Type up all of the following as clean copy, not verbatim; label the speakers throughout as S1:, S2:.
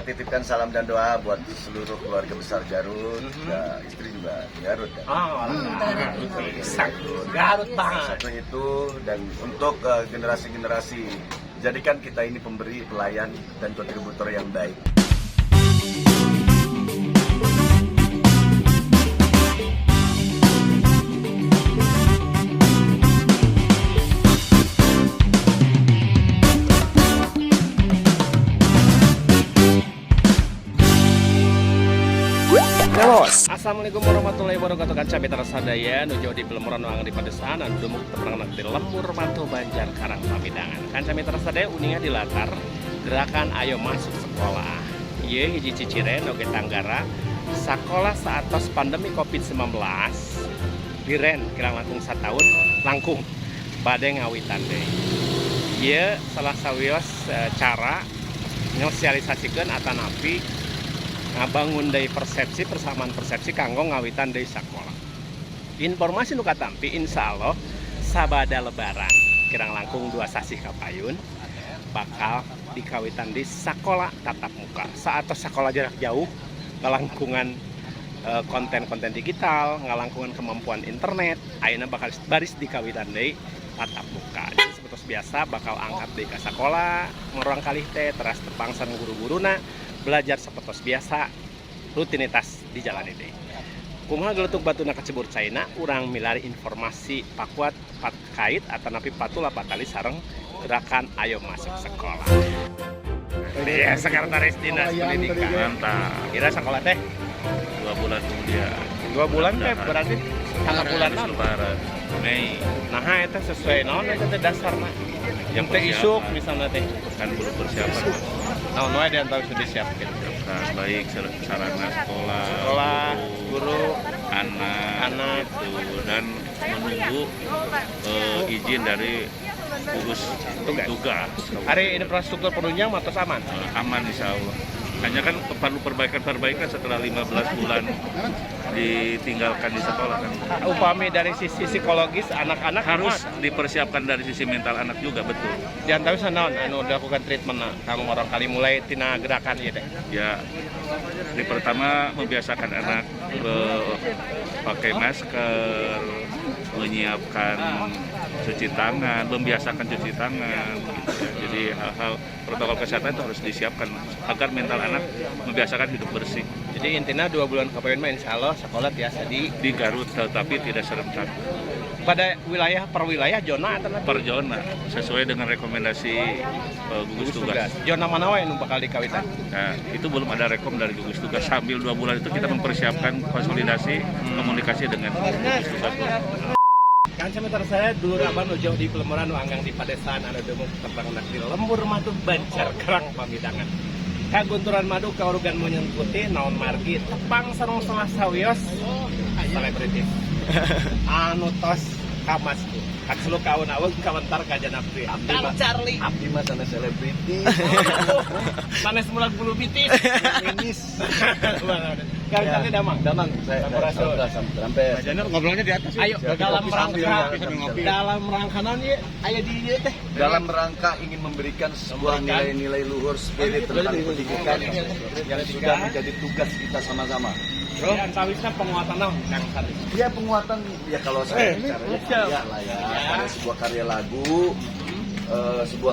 S1: titipkan salam dan doa buat seluruh keluarga besar Garut. Ya, istri juga Garut kan.
S2: Garut banget.
S1: Satu itu, dan untuk generasi-generasi, jadikan kita ini pemberi, pelayan, dan kontributor yang baik.
S2: Assalamualaikum warahmatullahi wabarakatuh. Kaca mitra sadaya nuju di Pelemuran Nuang di Padesan dan dumuk teperang di Lembur Mantu Banjar Karang Pamidangan. Kaca mitra sadaya uninga di latar gerakan ayo masuk sekolah. Ieu hiji ciciren oge tanggara sakola saatos pandemi Covid-19 diren kirang langkung satahun langkung bade ngawitan deui. Ieu salah sawios cara nyosialisasikeun atanapi ngabangun dari persepsi persamaan persepsi kanggo ngawitan dari sekolah. Informasi nu katampi insya Allah sabada lebaran kirang langkung 2 sasi kapayun bakal dikawitan di sekolah tatap muka saat sekolah jarak jauh ngalangkungan konten-konten digital, ngalangkungan kemampuan internet, ayeuna bakal baris dikawitan dari tatap muka. Jadi seperti biasa bakal angkat di sekolah ngorong kalih teh teras tepangsan guru-guruna belajar seperti biasa, rutinitas di jalan ini. Kumaha geletuk batuna kecebur China, urang milari informasi pakuat kait atau napi patula patali sareng gerakan ayo masuk sekolah. Dia sekretaris dinas pendidikan. Mantap. Kira sekolah teh
S3: 2 bulan kemudian.
S2: 2 bulan teh berarti tanggal bulan
S3: Lebaran Mei.
S2: Nah eta sesuai naon eta teh dasarna. Yang teh isuk misalnya teh
S3: Kan belum persiapan.
S2: naon wae di antara sudah disiapkeun.
S3: Nah, baik sarana
S2: Sekolah, guru,
S3: anak itu, dan menunggu izin dari gugus tugas.
S2: Hari infrastruktur penunjang matos aman.
S3: Aman insya Allah. Hanya kan perlu perbaikan setelah 15 bulan ditinggalkan di sekolah kan.
S2: Upami dari sisi psikologis anak-anak
S3: Harus dipersiapkan dari sisi mental anak juga, betul.
S2: jangan tahu sanaon anu dilakukan treatment kamu orang kali mulai tina gerakan ieu teh.
S3: Ya, di pertama membiasakan anak pakai masker, menyiapkan cuci tangan, membiasakan cuci tangan gitu ya. Jadi hal-hal protokol kesehatan itu harus disiapkan agar mental anak membiasakan hidup bersih.
S2: Jadi intinya 2 bulan kapayun mah insyaallah sekolah biasa
S3: Di Garut tetapi tidak serentak,
S2: pada wilayah per wilayah zona atau
S3: per zona sesuai dengan rekomendasi gugus tugas.
S2: Zona mana wae nu bakal dikawitan?
S3: Nah, itu belum ada rekom dari gugus tugas. Sambil 2 bulan itu kita mempersiapkan konsolidasi komunikasi dengan gugus tugas.
S2: Kan semeter saya dulu raban nuju di Pelemuran nu anggang di Padesan anu demuk terbang di Lembur Mantu Banjar Karang Pamidangan. Kagunturan madu kaurugan munyeun putih naon margi tepang sareng salah sawios selebritis. Anu tos kamasku. Kak selu kaun aweug kawentar ka janapri. Kang Charlie.
S1: Abdi mah sana selebriti.
S2: Sanes mulag bulu bitis.
S1: Finish.
S2: Kang Charlie damang.
S1: Saya sampai.
S3: Jangan ngobrolnya di atas.
S2: Ayo dalam rangka naon ieu aya di ieu teh.
S1: Dalam rangka ingin memberikan sebuah nilai-nilai luhur spirit tentang pendidikan yang sudah menjadi tugas kita sama-sama.
S2: Bro, antawisna penguatan naon Kang Charlie?
S1: Ya penguatan, ya kalau saya bicara ya lah ya, ada sebuah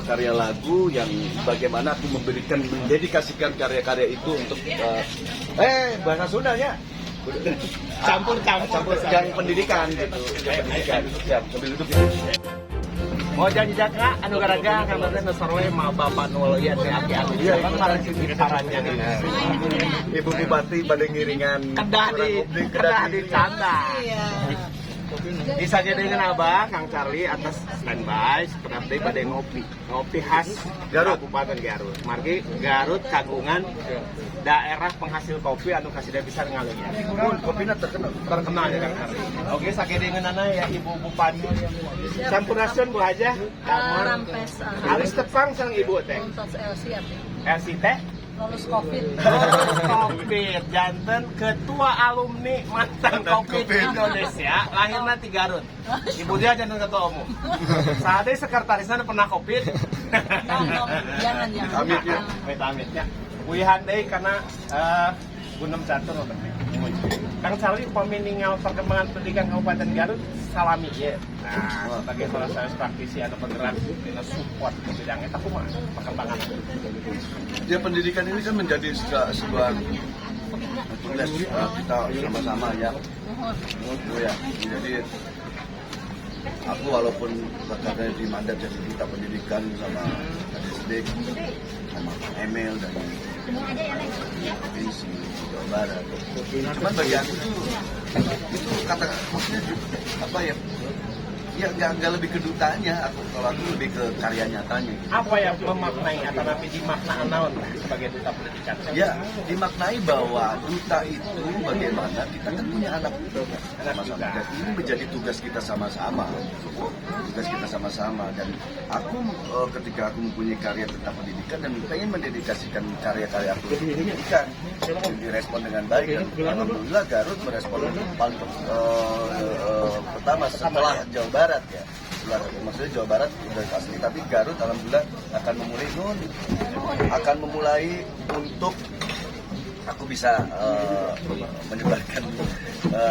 S1: karya lagu yang bagaimana aku mendedikasikan karya-karya itu untuk bahasa Sundanya
S2: Campur
S1: yang pendidikan gitu, yang pendidikan. Ya, sambil duduk ya.
S2: mau janji jaka anu garaga karena teh sarwe mah bapak nu ya teh aki-aki kan marang gitarannya
S1: Ibu Bupati pada ngiringan
S2: kedah di canda. Bisa jadi dengan Abah Kang Charlie atas standby seperti pada ngopi khas
S1: Garut.
S2: Kabupaten Garut. Margi Garut kagungan daerah penghasil kopi anu kasih bisa ngalunya.
S1: Kopinya terkenal
S2: Ya Kang Charlie. Oke sakedeungeunana ya Ibu Bupati. Sampurasun Bu Haja.
S4: Rampes.
S2: Halus tepang sang Ibu teh.
S4: Untuk LC
S2: LC teh
S4: lulus COVID.
S2: Covid janten ketua alumni mantan Covid Indonesia lahirna di Garut. Ibu dia janten ketua umum. Saat ini sekretarisnya pernah Covid.
S4: Jangan.
S1: Amit ya.
S2: Amit ya. Wihan deui karena Gunung Catur. Kang Charlie pemininggal perkembangan pendidikan Kabupaten Garut salami ya. Nah, sebagai salah satu praktisi atau penggerak dina support ke bidang eta kumaha perkembangan.
S1: Ya pendidikan ini kan menjadi sebuah tugas kita sama-sama ya. Menurutku ya. Jadi aku walaupun katanya di mandat jadi duta pendidikan sama KDSD, sama Emil dan provinsi Jawa Barat. Cuman bagi aku itu kata maksudnya apa ya? Ya nggak lebih ke dutanya, kalau aku lebih ke karya nyatanya.
S2: Apa yang memaknai atau nanti dimaknaan naon sebagai duta pendidikan?
S1: Ya, dimaknai bahwa duta itu bagaimana kita kan punya anak sama-sama. Dan ini menjadi tugas kita sama-sama. Tugas kita sama-sama. Dan aku ketika aku mempunyai karya tentang pendidikan dan pengen mendedikasikan karya-karya aku ke pendidikan, direspon dengan baik. Dan alhamdulillah Garut merespon paling pertama setelah Jawa Barat ya. Maksudnya Jawa Barat udah pasti, tapi Garut alhamdulillah akan memulai untuk aku bisa menyebarkan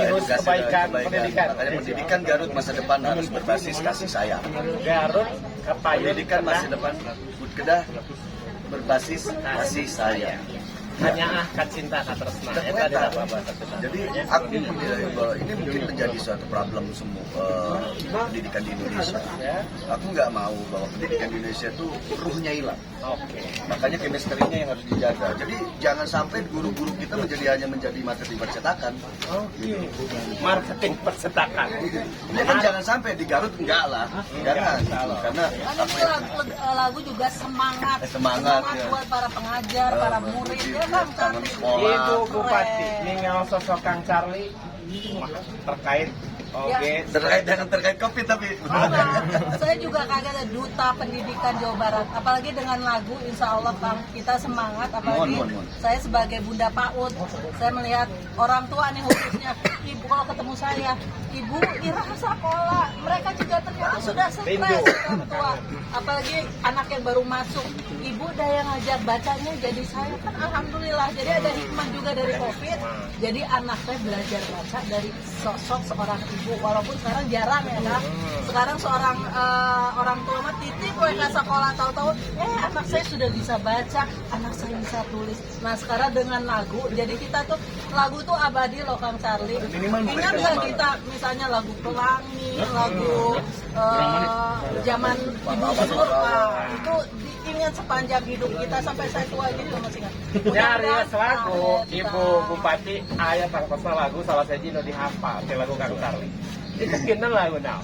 S1: edukasi
S2: kebaikan pendidikan.
S1: Makanya pendidikan Garut masa depan harus berbasis kasih sayang.
S2: Garut
S1: Pendidikan masa depan Kedah berbasis kasih sayang.
S2: hanya cinta tresna eta di bahasa kita.
S1: Jadi aku menilai bahwa ini mungkin menjadi suatu problem semua pendidikan di Indonesia. Aku nggak mau bahwa pendidikan di Indonesia itu ruhnya hilang.
S2: Oke.
S1: Makanya chemistry-nya yang harus dijaga. Jadi jangan sampai guru-guru kita hanya menjadi marketing percetakan.
S2: Oke. Marketing percetakan.
S1: Ini kan jangan sampai di Garut enggak lah. Jangan. Karena
S4: Lagu juga semangat
S1: ya.
S4: buat para pengajar, para murid ya Kang Charlie.
S2: Ibu Bupati ningal sosok Kang Charlie terkait
S1: terkait COVID tapi
S4: Saya juga kaget ada duta pendidikan Jawa Barat, apalagi dengan lagu Insya Allah Kang, kita semangat. Apalagi saya sebagai bunda PAUD, saya melihat orang tua nih khususnya ibu, kalau ketemu saya, ibu Ira sekolah, mereka juga ternyata sudah stres orang tua, apalagi anak yang baru masuk, ibu udah yang ngajar bacanya, jadi saya kan alhamdulillah, jadi ada hikmah juga dari COVID, jadi anak saya belajar baca dari sosok seorang ibu, walaupun sekarang jarang ya Kang. Sekarang seorang orang tua mah titip ke sekolah, tahu-tahu anak saya sudah bisa baca, anak saya bisa tulis. Nah sekarang dengan lagu, jadi kita tuh lagu tuh abadi loh Kang Charlie. Ingat nggak kita misalnya lagu Pelangi, lagu zaman Ibu Sur, itu diingat sepanjang hidup kita sampai saya tua ini juga masih ingat.
S2: Nyarios lagu Ibu Bupati aya tangkosna lagu salah saji nu dihafal ti lagu Kang Charlie. Itu kena lagu naon?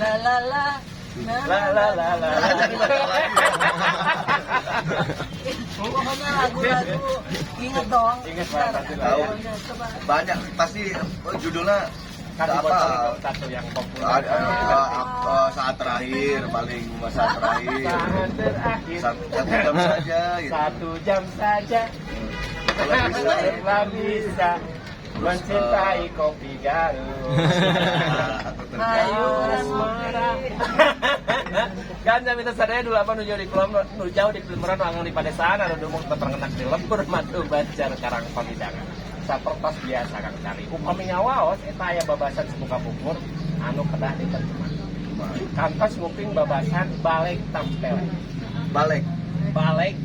S4: La la la
S2: La.
S4: Pokoknya lagu-lagu inget dong.
S2: Ingat banget pasti
S1: tahu.
S4: Coba.
S1: banyak pasti judulnya
S2: Kasih
S1: apa?
S2: bocor satu yang populer.
S1: Saat terakhir paling saat terakhir
S2: Saat terakhir.
S1: satu jam saja gitu.
S2: 1 jam saja. Telah bisa mencintai kopi Garut.
S4: Ayo
S2: Asmara. Kan jam itu sadaya dulu apa nuju di Kulon, jauh di Pelimuran wangang di Padesaan, anu dumuk terkenal di lembur matu Banjar Karang Pamidangan. Sapertos biasa Kang Cari. Upami ngawaos eta aya babasan sebuka bukur anu kedah diterjemah. Kantos nguping babasan balik tampelek.
S1: balik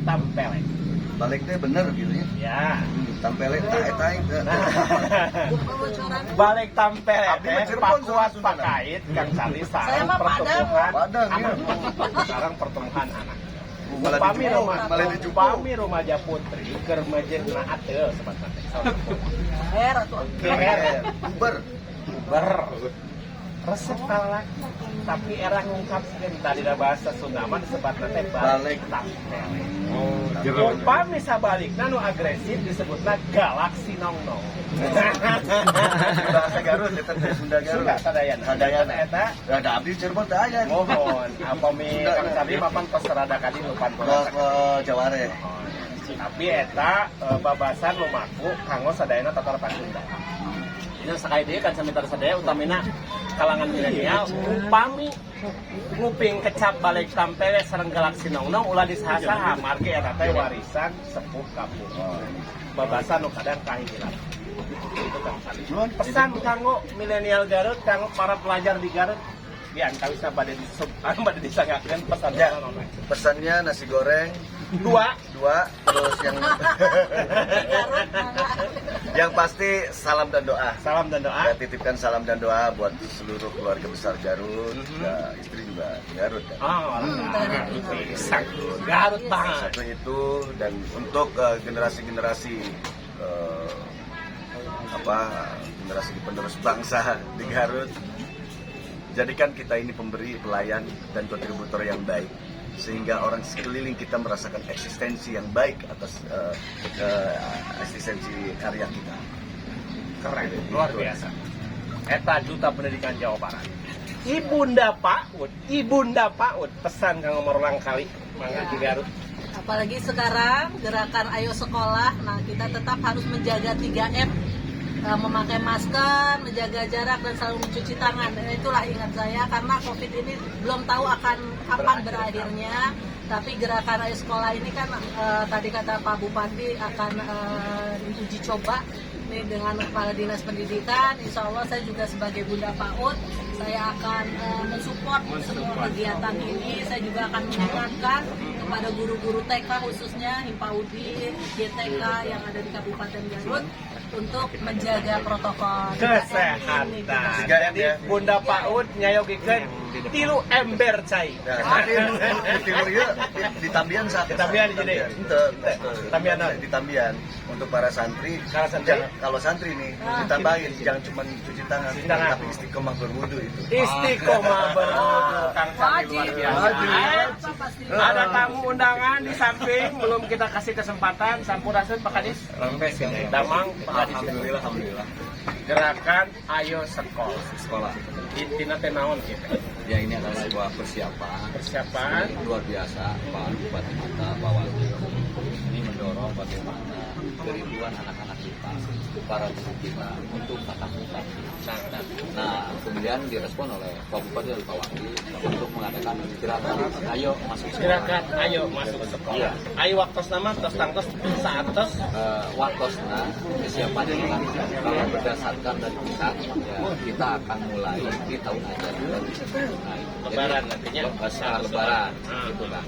S2: Tampelek.
S1: baliknya bener gitu ya.
S2: Ya.
S1: Tampelnya tae
S4: Kebocoran.
S2: Balik tampelek
S1: Abdi mah Cirebon
S2: pakuat
S1: Sunda.
S2: pakait Kang Cari
S4: Saya
S2: sareng
S4: mah
S2: pertumbuhan
S1: Padang, iya.
S2: anak. Sareng pertumbuhan anak.
S1: Malah
S2: Upami
S1: dijual,
S2: rumah,
S1: malah dijual.
S2: upami rumaja putri keur mejehna ateul sobat teh.
S4: Tuh.
S1: Uber
S2: Resep kalak, tapi era ngungkapkeun tadi bahasa Sunda mah disebutna teh balik tampelek. Upami sabalikna nu agresif disebutna galaksi nong-nong.
S1: bahasa Garut eta teh Sunda Garut.
S2: Sunda sadayana eta
S1: Ada abdi Cirebon teh aya.
S2: mohon apami Kang Sadi mapan peserada kadi lupan
S1: Ke Jaware.
S2: tapi eta babasan lumaku kanggo sadayana tatar Pasunda. Ini sekali dia kan sampai tersadaya utamina kalangan milenial upami nguping kecap balik tampere sareng galaksi nong-nong ulah disaha-saha marge eta teh warisan sepuh kampung. Babasa nu kadang kahijiran. Itu kan pesan kanggo milenial Garut, kanggo para pelajar di Garut. Ya, antawisa pada disangakeun pesannya.
S1: Pesannya nasi goreng
S2: Dua,
S1: terus yang pasti salam dan doa.
S2: salam dan doa.
S1: Ya, titipkan salam dan doa buat seluruh keluarga besar Garut. Ya, istri juga Garut kan.
S2: Oh, Garut banget.
S1: Satu itu, dan untuk generasi-generasi generasi penerus bangsa di Garut, jadikan kita ini pemberi, pelayan, dan kontributor yang baik, sehingga orang sekeliling kita merasakan eksistensi yang baik atas eksistensi karya kita.
S2: Keren, luar biasa. Eta Duta Pendidikan Jawa Barat. Ibunda Paud, pesan kang nomor ulang kali mangga di Garut.
S4: Apalagi sekarang gerakan Ayo Sekolah, nah kita tetap harus menjaga 3M, memakai masker, menjaga jarak, dan selalu mencuci tangan. Dan itulah ingat saya, karena COVID ini belum tahu akan kapan berakhirnya. Tapi gerakan Ayo Sekolah ini kan tadi kata Pak Bupati akan diuji coba nih dengan Kepala Dinas Pendidikan. Insya Allah saya juga sebagai Bunda PAUD, saya akan mensupport semua kegiatan ini. Saya juga akan mengingatkan kepada guru-guru TK khususnya HIMPAUDI, GTK yang ada di Kabupaten Garut untuk menjaga protokol
S2: Kesehatan.
S1: Jadi
S2: Jadi Bunda PAUD nyayogikeun 3 ember cai.
S1: Nah, nanti tilu ieu di Tambian saat
S2: Di Tambian jadi. Tambian naon?
S1: di Tambian untuk para santri.
S2: Para santri.
S1: Kalau santri nih ditambahin, jangan cuma cuci tangan,
S2: Cuci tangan.
S1: tapi istiqomah berwudu itu.
S2: Istiqomah berwudu, Kang Sandi luar biasa.
S1: Wajib.
S2: Ada tamu undangan di samping, belum kita kasih kesempatan. Sampurasun Pak Kadis.
S5: Rampes ya.
S2: Damang Pak Kadis.
S5: Alhamdulillah.
S2: Gerakan Ayo Sekolah. Intina teh naon kita?
S5: Ya ini adalah sebuah persiapan
S2: Persiapan
S5: luar biasa Pak Bupati Mata, Pak Wali. Ini mendorong bagaimana kerinduan anak-anak kita, para guru kita untuk tatap muka. Nah, kemudian direspon oleh Pak Bupati dan Pak Wali untuk mengadakan gerakan Ayo Masuk Sekolah.
S2: Gerakan Ayo Masuk Sekolah.
S5: Iya.
S2: Ayo waktos nama tos tangtos saatos.
S5: Waktosna kesiapan ini kalau berdasarkan dari pusat, ya, kita akan mulai di tahun ajaran baru. Nah,
S2: Lebaran nantinya.
S5: Lebaran, gitu kan.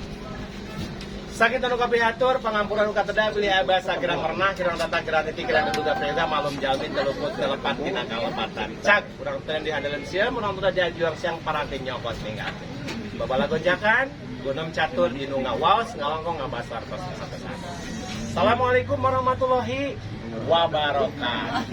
S2: Sakit anu kapihatur pangampuran uka teda beli abasa kirang pernah kirang tata kirang titik kirang duga preda malum jalmi teluput telepat tina kalepatan cak urang teu dihandeuleun sia mun teu diajuang siang paranti nyokos ninggal babala gojakan gunung catur dinu ngawaos ngalongkong ngabasar tos kesapesan. Assalamualaikum warahmatullahi wabarakatuh.